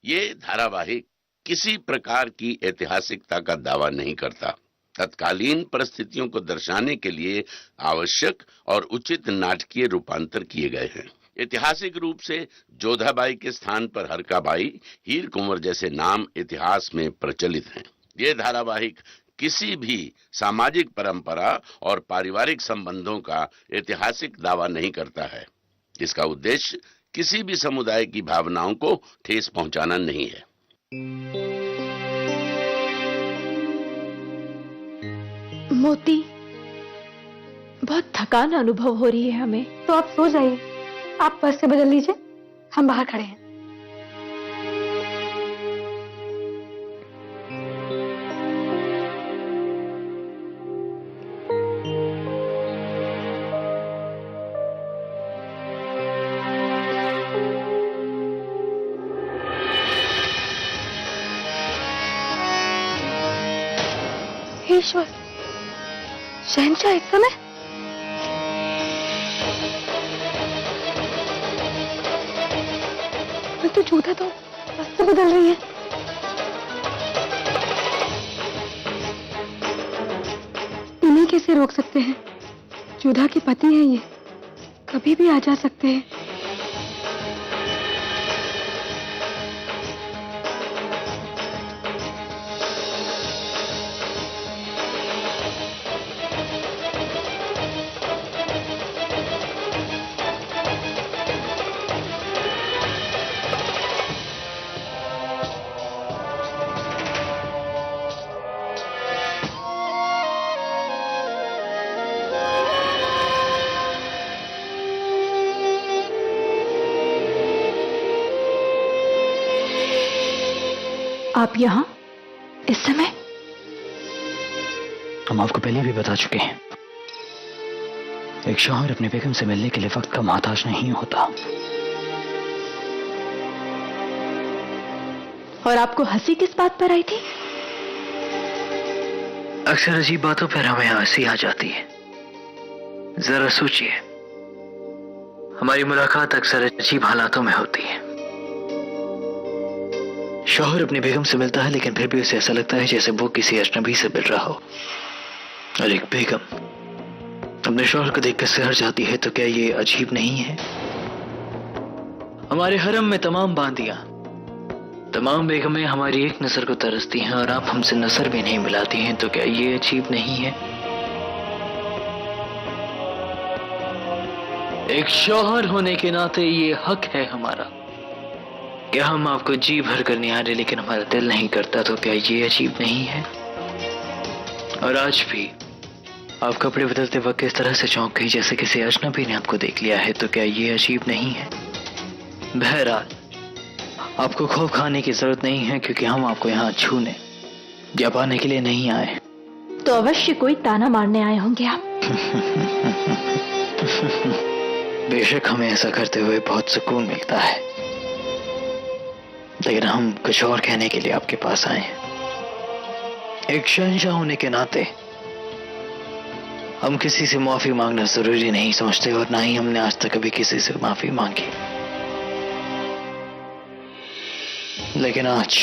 ये धारावाहिक किसी प्रकार की ऐतिहासिकता का दावा नहीं करता। तत्कालीन परिस्थितियों को दर्शाने के लिए आवश्यक और उचित नाटकीय रूपांतर किए गए हैं। ऐतिहासिक रूप से जोधाबाई के स्थान पर हरकाबाई, हीर कुंवर जैसे नाम इतिहास में प्रचलित हैं। ये धारावाहिक किसी भी सामाजिक परंपरा और पारिवारिक संबंधों का ऐतिहासिक दावा नहीं करता है। इसका उद्देश्य किसी भी समुदाय की भावनाओं को ठेस पहुंचाना नहीं है। मोती, बहुत थकान अनुभव हो रही है हमें। तो आप सो जाइए, आप पर्स से बदल लीजिए, हम बाहर खड़े हैं। ईश्वर, शहंशाह इस समय? मैं तो झूठा तो बस से बदल रही है। इन्हें कैसे रोक सकते हैं? जोधा के पति हैं ये, कभी भी आ जा सकते हैं। आप यहाँ इस समय? हम आपको पहले भी बता चुके हैं, एक शौहर अपने बेगम से मिलने के लिए वक्त का मोहताज नहीं होता। और आपको हंसी किस बात पर आई थी? अक्सर अजीब बातों पर हमें हंसी आ जाती है। जरा सोचिए, हमारी मुलाकात अक्सर अजीब हालातों में होती है। शौहर अपनी बेगम से मिलता है, लेकिन फिर भी उसे ऐसा लगता है जैसे वो किसी अजनबी से मिल रहा हो। और एक बेगम अपने शौहर को देखकर सहर जाती है, तो क्या ये अजीब नहीं है? हमारे हरम में तमाम बांदियां, तमाम बेगमें हमारी एक नजर को तरसती हैं, और आप हमसे नजर भी नहीं मिलाती हैं, तो क्या ये अजीब नहीं है? एक शौहर होने के नाते ये हक है हमारा क्या हम आपको जी भर कर निहारे, लेकिन हमारा दिल नहीं करता, तो क्या ये अजीब नहीं है? और आज भी आप कपड़े बदलते वक्त इस तरह से चौंक गई जैसे किसी अजनबी ने आपको देख लिया है, तो क्या ये अजीब नहीं है? बहरहाल, आपको खौफ खाने की जरूरत नहीं है, क्योंकि हम आपको यहाँ छूने या पाने के लिए नहीं आए। तो अवश्य कोई ताना मारने आए होंगे आप। बेशक हमें ऐसा करते हुए बहुत सुकून मिलता है, लेकिन हम कुछ और कहने के लिए आपके पास आए हैं। एक शहंशाह होने के नाते हम किसी से माफी मांगना जरूरी नहीं समझते, और ना ही हमने आज तक कभी किसी से माफी मांगी। लेकिन आज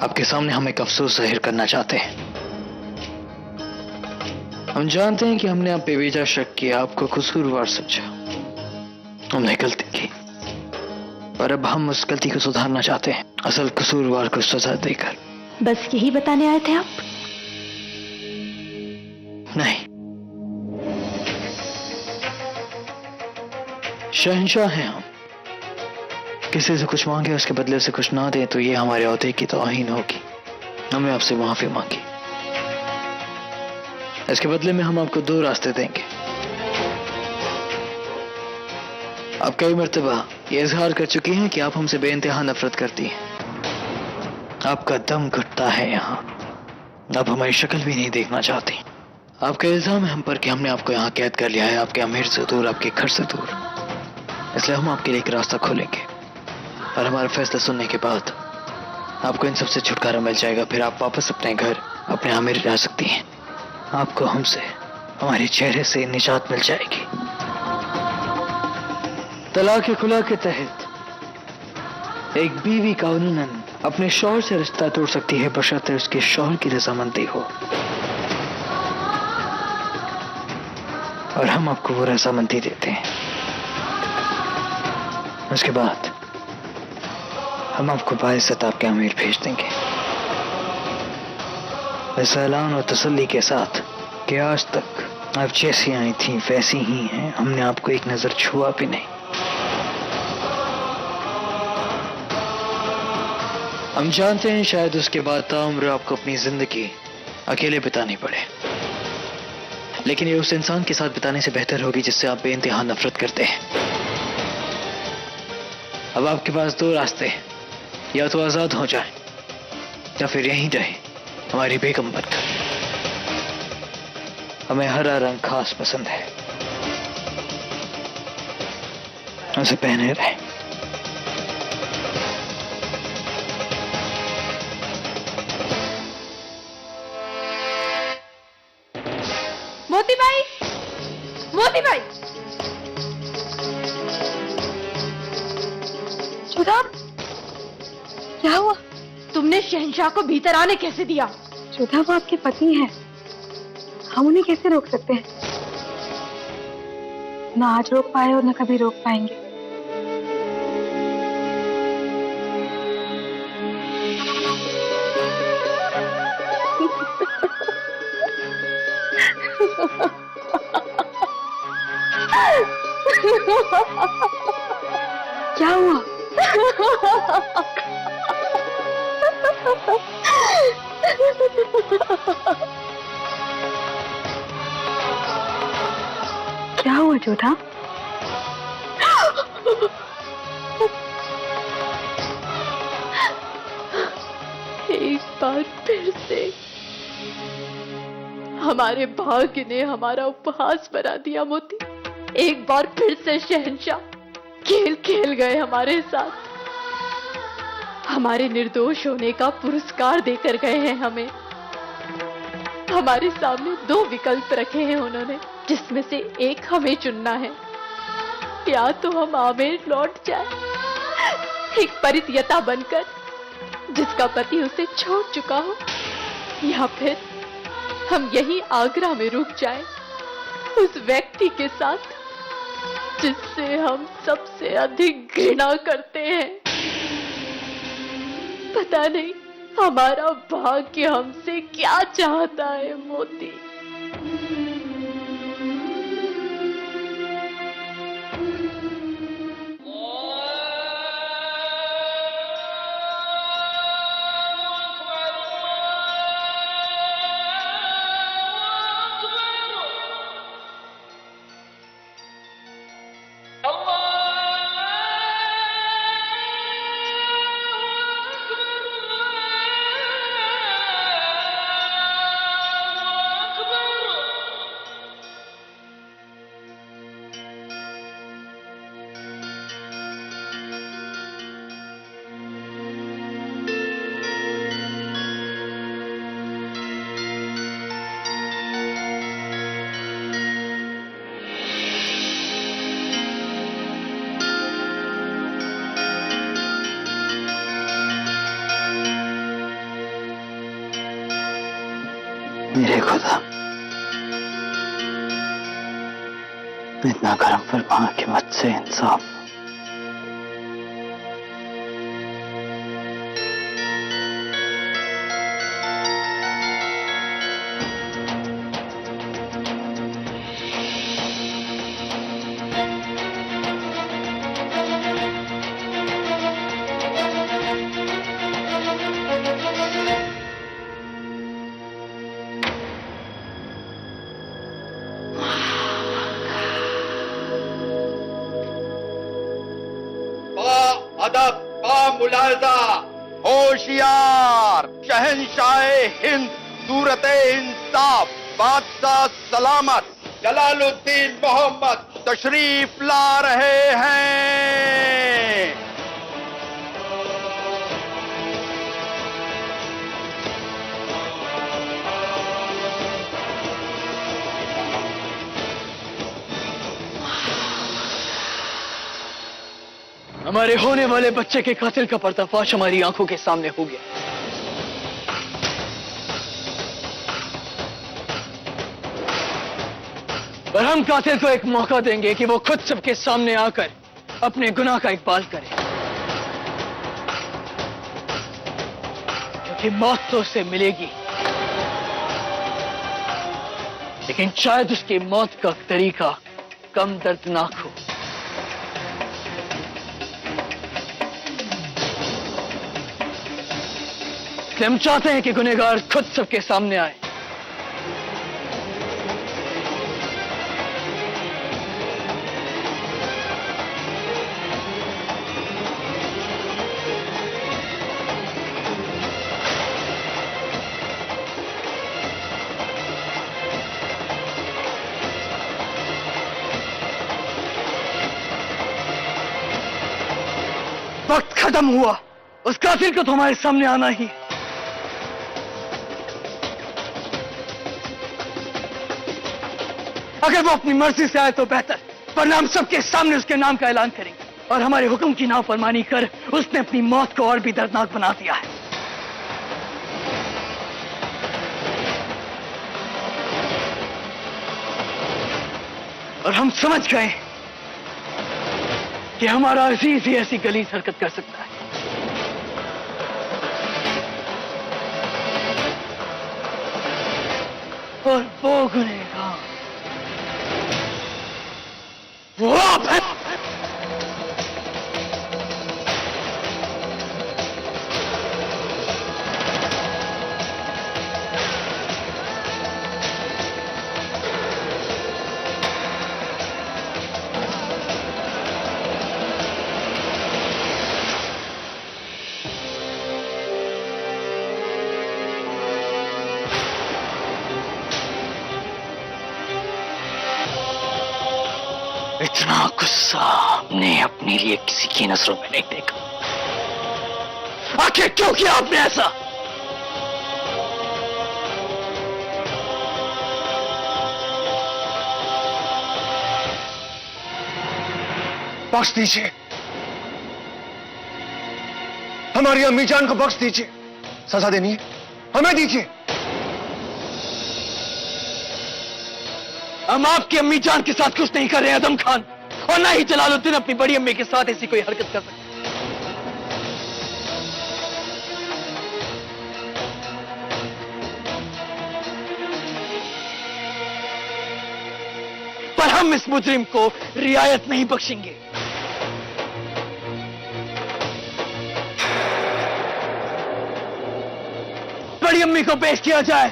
आपके सामने हम एक अफसोस जाहिर करना चाहते हैं। हम जानते हैं कि हमने आप पे बेवजह शक किया, आपको कसूरवार समझा। हमने गलती की, और अब हम उस गलती को सुधारना चाहते हैं, असल कसूरवार को सजा देकर। बस यही बताने आए थे आप? नहीं, शहंशाह हैं हम। किसी से कुछ मांगे, उसके बदले से कुछ ना दें, तो ये हमारे ओहदे की तौहीन होगी। हमें आपसे माफी मांगी, इसके बदले में हम आपको दो रास्ते देंगे। आप कई मर्तबा ये इजहार कर चुकी हैं कि आप हमसे बेइंतहा नफरत करती हैं। आपका दम घुटता है यहाँ, आप हमारी शक्ल भी नहीं देखना चाहती। आपका इल्जाम है हम पर कि हमने आपको यहाँ कैद कर लिया है, आपके अमीर से दूर, आपके घर से दूर। इसलिए हम आपके लिए एक रास्ता खोलेंगे, और हमारा फैसला सुनने के बाद आपको इन सबसे छुटकारा मिल जाएगा। फिर आप वापस अपने घर, अपने अमीर जा सकती हैं। आपको हमसे, हमारे चेहरे से निजात मिल जाएगी। 'तलाक़ खुला' के तहत एक बीवी कानूनन अपने शौहर से रिश्ता तोड़ सकती है बशर्ते उसके शौहर की रजामंदी हो, और हम आपको वो रजामंदी देते हैं। उसके बाद हम आपको बाइज्जत आपके अमीर भेज देंगे, इस ऐलान और तसल्ली के साथ कि आज तक आप जैसी आई थी वैसी ही हैं, हमने आपको एक नजर छुआ भी नहीं। हम जानते हैं शायद उसके बाद ताउम्र आपको अपनी जिंदगी अकेले बितानी पड़े, लेकिन ये उस इंसान के साथ बिताने से बेहतर होगी जिससे आप बेइंतहा नफरत करते हैं। अब आपके पास दो रास्ते हैं, या तो आजाद हो जाएं या फिर यहीं रहे हमारी बेगम बनकर। हमें हरा रंग खास पसंद है, उसे पहने रहे। मोती भाई, मोती भाई, जोधा, क्या हुआ? तुमने शहंशाह को भीतर आने कैसे दिया? जोधा, वो आपके पति हैं, हम उन्हें कैसे रोक सकते हैं? ना आज रोक पाए और न कभी रोक पाएंगे। क्या हुआ? क्या हुआ जोधा? एक बार फिर से हमारे भाग्य ने हमारा उपहास बना दिया मोती। एक बार फिर से शहंशाह खेल खेल गए हमारे साथ। हमारे निर्दोष होने का पुरस्कार देकर गए हैं हमें। हमारे सामने दो विकल्प रखे हैं उन्होंने, जिसमें से एक हमें चुनना है। या तो हम आमेर लौट जाए एक परित्यक्ता बनकर जिसका पति उसे छोड़ चुका हो, या फिर हम यहीं आगरा में रुक जाएं उस व्यक्ति के साथ जिससे हम सबसे अधिक घृणा करते हैं। पता नहीं हमारा भाग्य हमसे क्या चाहता है मोती। मेरे खुदा, इतना कर्म फरमा के मुझसे इंसाफ। अदब बा मुलाजा, होशियार शहंशाह हिंद, सूरत इंसाफ, बादशाह सलामत जलालुद्दीन मोहम्मद तशरीफ ला रहे हैं। हमारे होने वाले बच्चे के कातिल का पर्दाफाश हमारी आंखों के सामने हो गया। और हम कातिल को एक मौका देंगे कि वो खुद सबके सामने आकर अपने गुनाह का इकबाल करे, क्योंकि मौत तो उससे मिलेगी, लेकिन शायद उसकी मौत का तरीका कम दर्दनाक हो। हम चाहते हैं कि गुनहगार खुद सबके सामने आए। वक्त खत्म हुआ, उस कातिल को तुम्हारे सामने आना ही। अगर वो अपनी मर्जी से आए तो बेहतर, वरना हम सबके सामने उसके नाम का ऐलान करेंगे और हमारे हुक्म की नाफरमानी कर उसने अपनी मौत को और भी दर्दनाक बना दिया है। और हम समझ गए कि हमारा अजीज ही ऐसी गलीज हरकत कर सकता है। और वो गुनहगार वो आप है। इतना गुस्सा आपने अपने लिए किसी की नजरों में नहीं देखा। आखिर क्यों किया आपने ऐसा? बख्श दीजिए, हमारी अम्मी जान को बख्श दीजिए। सजा देनी है हमें दीजिए। हम आपकी अम्मी जान के साथ कुछ नहीं कर रहे आदम खान, और ना ही जलालुद्दीन अपनी बड़ी अम्मी के साथ ऐसी कोई हरकत कर सकते। पर हम इस मुजरिम को रियायत नहीं बख्शेंगे। बड़ी अम्मी को पेश किया जाए।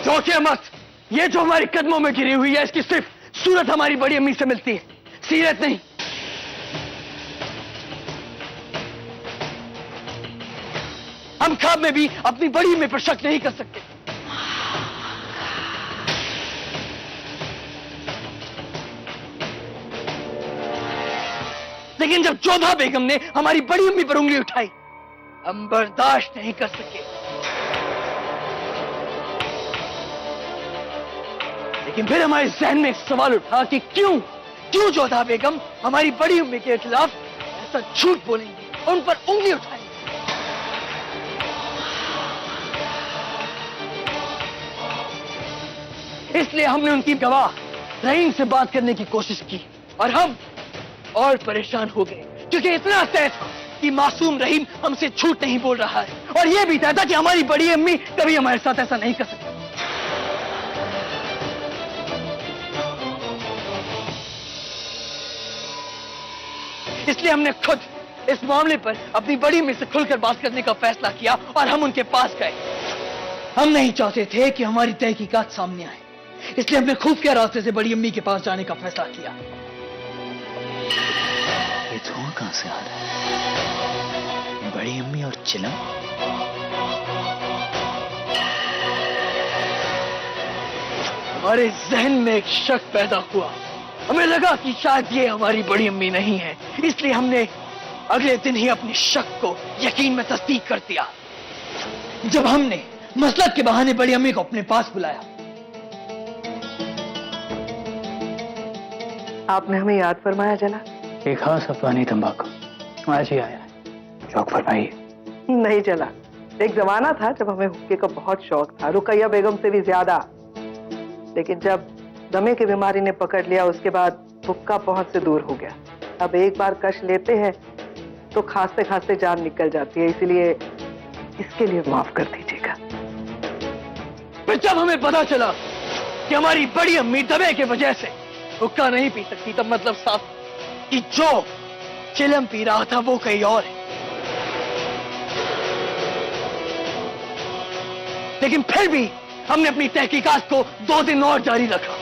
धोखे मत, ये जो हमारे कदमों में गिरी हुई है इसकी सिर्फ सूरत हमारी बड़ी अम्मी से मिलती है, सीरत नहीं। हम ख्वाब में भी अपनी बड़ी अम्मी पर शक नहीं कर सकते। लेकिन जब जोधा बेगम ने हमारी बड़ी अम्मी पर उंगली उठाई, हम बर्दाश्त नहीं कर सके। लेकिन फिर हमारे जहन में एक सवाल उठा कि क्यों जोधा बेगम हमारी बड़ी अम्मी के खिलाफ ऐसा झूठ बोलेंगे और उन पर उंगली उठाएंगे। इसलिए हमने उनकी गवाह रहीम से बात करने की कोशिश की और हम और परेशान हो गए, क्योंकि इतना तय था कि मासूम रहीम हमसे झूठ नहीं बोल रहा है, और यह भी तय था कि हमारी बड़ी अम्मी कभी हमारे साथ ऐसा नहीं कर सकती। इसलिए हमने खुद इस मामले पर अपनी बड़ी अम्मी से खुलकर बात करने का फैसला किया और हम उनके पास गए। हम नहीं चाहते थे कि हमारी तहकीकात सामने आए, इसलिए हमने खुफिया रास्ते से बड़ी अम्मी के पास जाने का फैसला किया। ये धुआं कहां से आ रहा है? बड़ी अम्मी और चिलम? हमारे जहन में एक शक पैदा हुआ। हमें लगा कि शायद ये हमारी बड़ी अम्मी नहीं है, इसलिए हमने अगले दिन ही अपने शक को यकीन में तस्दीक कर दिया। जब हमने मसलक के बहाने बड़ी अम्मी को अपने पास बुलाया। आपने हमें याद फरमाया जना? एक खास अफगानी तंबाकू आज ही आया है, शौक फरमाइए। नहीं चला। एक जमाना था जब हमें हुक्के का बहुत शौक था, रुकैया बेगम से भी ज्यादा। लेकिन जब दमे की बीमारी ने पकड़ लिया, उसके बाद हुक्का पहुंच से दूर हो गया। अब एक बार कश लेते हैं तो खांसते खांसते जान निकल जाती है, इसलिए इसके लिए माफ कर दीजिएगा। फिर जब हमें पता चला कि हमारी बड़ी अम्मी दमे की वजह से हुक्का नहीं पी सकती, तब मतलब साफ कि जो चिलम पी रहा था वो कहीं और है। लेकिन फिर भी हमने अपनी तहकीकात को 2 दिन और जारी रखा।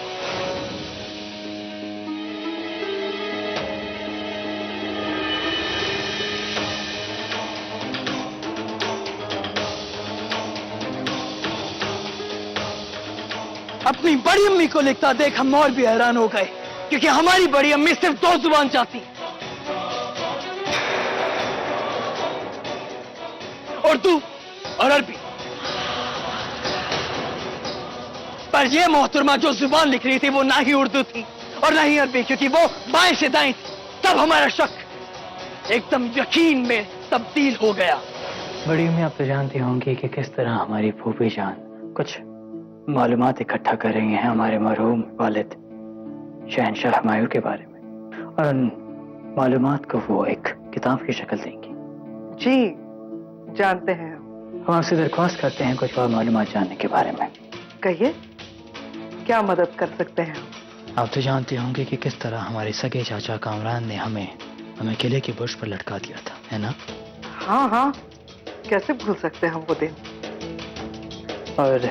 अपनी बड़ी अम्मी को लिखता देख हम और भी हैरान हो गए, क्योंकि हमारी बड़ी अम्मी सिर्फ 2 जुबान चाहती, उर्दू और अरबी। पर यह मोहतरमा जो जुबान लिख रही थी वो ना ही उर्दू थी और ना ही अरबी, क्योंकि वो बाएं से दाएं थी। तब हमारा शक एकदम यकीन में तब्दील हो गया। बड़ी अम्मी, आप तो जानती होंगी कि किस तरह हमारी फूफी जान कुछ मालूमात इकट्ठा कर रही हैं हमारे मरहूम वालिद शहनशाह हुमायूं के बारे में, और उन मालूमात को वो एक किताब की शक्ल देंगी। जी जानते हैं। हम आपसे दरख्वास्त करते हैं कुछ और मालूमात जानने के बारे में। कहिए, क्या मदद कर सकते हैं? आप तो जानते होंगे कि किस तरह हमारे सगे चाचा कामरान ने हमें किले के बुर्ज पर लटका दिया था, है ना? हाँ हाँ, कैसे भूल सकते हैं हम वो दिन। और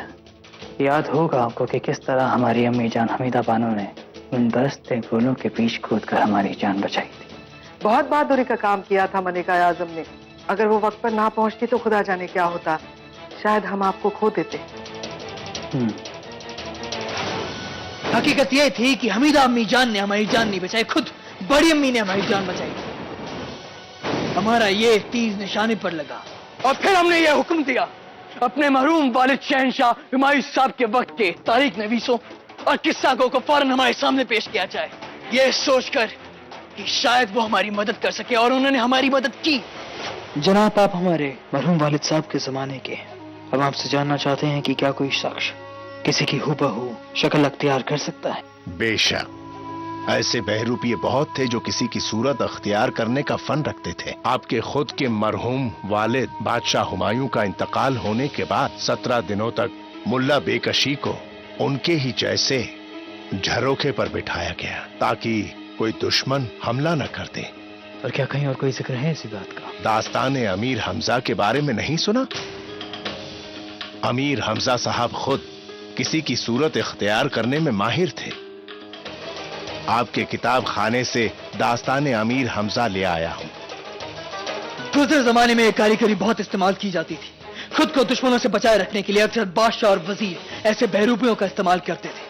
याद होगा आपको कि किस तरह हमारी अम्मी जान हमीदा बानो ने उन दस्ते गोलों के बीच कूदकर हमारी जान बचाई थी। बहुत बहादुरी का काम किया था मलिका आजम ने। अगर वो वक्त पर ना पहुंचती तो खुदा जाने क्या होता, शायद हम आपको खो देते। हकीकत यह थी कि हमीदा अम्मी जान ने हमारी जान नहीं बचाई, खुद बड़ी अम्मी ने हमारी जान बचाई। हमारा ये तीर निशाने पर लगा और फिर हमने ये हुक्म दिया अपने मरहूम वालिद शहनशाह हुमायूं साहब के वक्त के तारीख नवीसों और किस्सागों को फौरन हमारे सामने पेश किया जाए, ये सोचकर कि शायद वो हमारी मदद कर सके, और उन्होंने हमारी मदद की। जनाब, आप हमारे मरहूम वालिद साहब के जमाने के, हम आपसे जानना चाहते हैं कि क्या कोई शख्स किसी की हूबहू शक्ल अख्तियार कर सकता है? बेशक, ऐसे बहरूपिये बहुत थे जो किसी की सूरत अख्तियार करने का फन रखते थे। आपके खुद के मरहूम वालिद बादशाह हुमायूं का इंतकाल होने के बाद 17 दिनों तक मुल्ला बेकशी को उनके ही जैसे झरोखे पर बिठाया गया ताकि कोई दुश्मन हमला न कर दे। और क्या कहीं और कोई जिक्र है इसी बात का? दास्तान अमीर हमजा के बारे में नहीं सुना? अमीर हमजा साहब खुद किसी की सूरत इख्तियार करने में माहिर थे। आपके किताब खाने से दास्तान अमीर हमजा ले आया हूं। गुज़र जमाने में कारीगरी बहुत इस्तेमाल की जाती थी। खुद को दुश्मनों से बचाए रखने के लिए अक्सर बादशाह और वजीर ऐसे बहरूपियों का इस्तेमाल करते थे।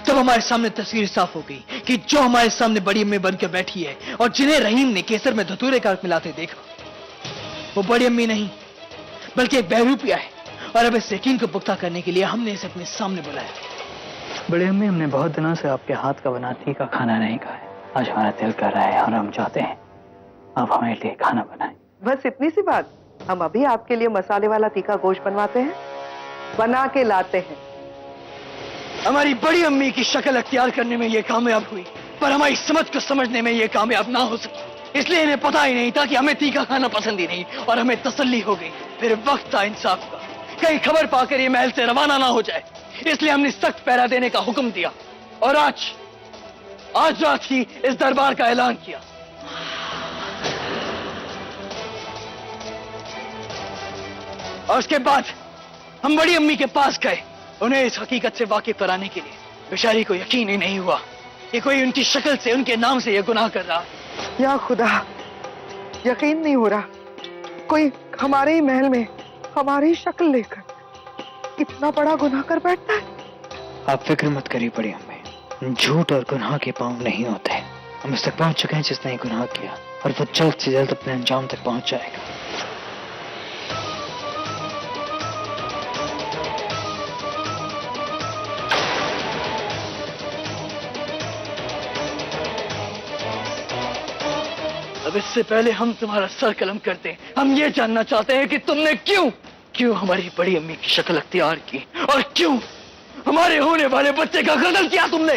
जब हमारे सामने तस्वीर साफ हो गई कि जो हमारे सामने बड़ी अम्मी बनकर बैठी है और जिन्हें रहीम ने केसर में धतूरे का मिलाते देखा, वो बड़ी अम्मी नहीं बल्कि एक बहरूपिया है। और अब इस यकीन को पुख्ता करने के लिए हमने इसे अपने सामने बुलाया। बड़ी अम्मी, हमने बहुत दिनों से आपके हाथ का बना तीखा खाना नहीं खाया। आज हमारा दिल कर रहा है और हम चाहते हैं आप हमारे लिए खाना बनाएं। बस इतनी सी बात? हम अभी आपके लिए मसाले वाला तीखा गोश्त बनवाते हैं, बना के लाते हैं। हमारी बड़ी अम्मी की शक्ल अख्तियार करने में ये कामयाब हुई, पर हमारी समझ को समझने में ये कामयाब ना हो सकी। इसलिए इन्हें पता ही नहीं था कि हमें तीखा खाना पसंद ही नहीं, और हमें तसल्ली हो गई। फिर वक्त था इंसाफ का, कहीं खबर पाकर ये महल से रवाना ना हो जाए, इसलिए हमने सख्त पहरा देने का हुक्म दिया और आज रात ही इस दरबार का ऐलान किया। और उसके बाद हम बड़ी अम्मी के पास गए उन्हें इस हकीकत से वाकिफ कराने के लिए। बेचारी को यकीन ही नहीं हुआ कि कोई उनकी शक्ल से, उनके नाम से यह गुनाह कर रहा है। या खुदा, यकीन नहीं हो रहा कोई हमारे ही महल में हमारी शक्ल लेकर इतना बड़ा गुनाह कर बैठता है। आप फिक्र मत करिए बड़ी अम्मी, झूठ और गुनाह के पांव नहीं होते। हम इस तक पहुंच चुके हैं जिसने ये गुनाह किया, और वो जल्द से जल्द अपने अंजाम तक पहुंच जाएगा। अब इससे पहले हम तुम्हारा सर कलम करते हैं, हम ये जानना चाहते हैं कि तुमने क्यों हमारी बड़ी अम्मी की शक्ल अख्तियार की, और क्यों हमारे होने वाले बच्चे का कत्ल किया तुमने।